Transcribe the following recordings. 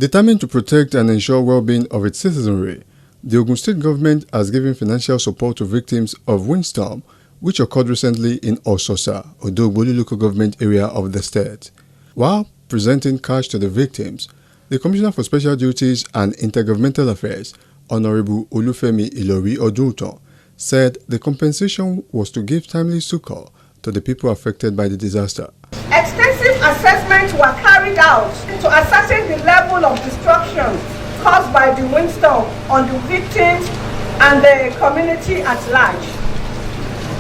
Determined to protect and ensure well-being of its citizenry, the Ogun State government has given financial support to victims of Windstorm, which occurred recently in Ososa, Odogbolu Local Government Area of the state. While presenting cash to the victims, the Commissioner for Special Duties and Intergovernmental Affairs, Honorable Olufemi Ilori Odunton, said the compensation was to give timely succor to the people affected by the disaster. Extensive assessments were carried out to ascertain the level of destruction caused by the windstorm on the victims and the community at large.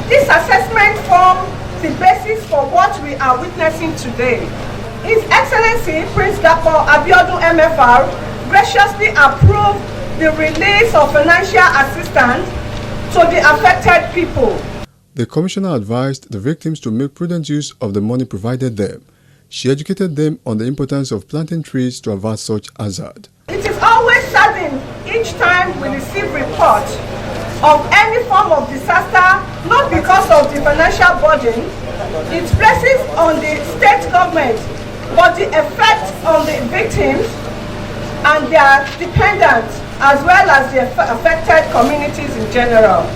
This assessment formed the basis for what we are witnessing today. His Excellency Prince Dr. Abiodun MFR graciously approved the release of financial assistance to the affected people. The Commissioner advised the victims to make prudent use of the money provided them. She educated them on the importance of planting trees to avert such hazard. It is always saddening each time we receive reports of any form of disaster, not because of the financial burden it places on the state government, but the effect on the victims and their dependents, as well as the affected communities in general.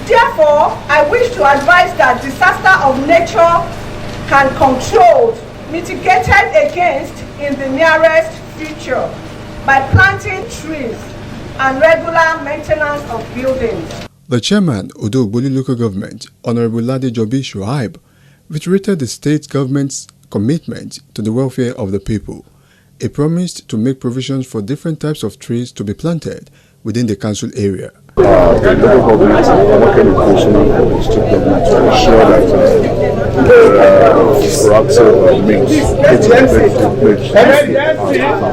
Therefore, I wish to advise that disaster of nature can controlled, mitigated against in the nearest future by planting trees and regular maintenance of buildings. The chairman, Odogbolu Local Government, Honorable L.G.A. Shuaib, reiterated the state government's commitment to the welfare of the people. He promised to make provisions for different types of trees to be planted within the council area. The local government are working in conjunction with the state government to ensure that proactive means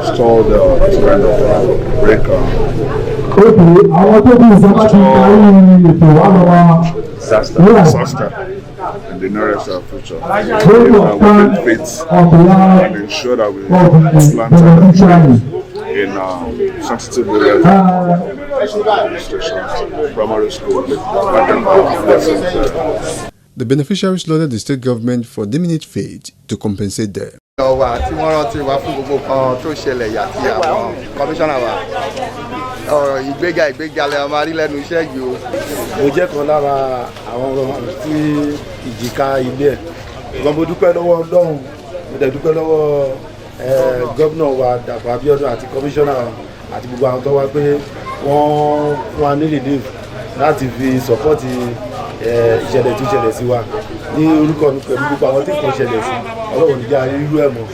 install the kind of breaker disaster in the nearest future. We can fit and ensure that we plant trees in sensitive areas, stations, primary school. The beneficiaries lauded the state government for deeming it fit to compensate them. ìgbéga lè máa rí lẹ́nu iṣẹ́ yìí o. Mo jẹ́ kan lára àwọn tí ìjìká ilé ẹ̀. Ìgbọ́n mo dúpẹ́ lọ́wọ́ Ọlọ́run, mo dẹ̀ dúpẹ́ lọ́wọ́ gómìnà wa Dàpọ̀ Abíọ́dún àti kọmíṣánná àti gbogbo àwọn tó wá pé wọ́n fún wa ní relief láti fi sọ́pọ́ọ̀tì ìṣẹ̀lẹ̀ tó ṣẹlẹ̀ sí wa ní orúkọ mi pẹ̀lú gbogbo àwọn tí kò ṣẹlẹ̀ sí Ọlọ́run níjà irú ẹ̀ mọ́.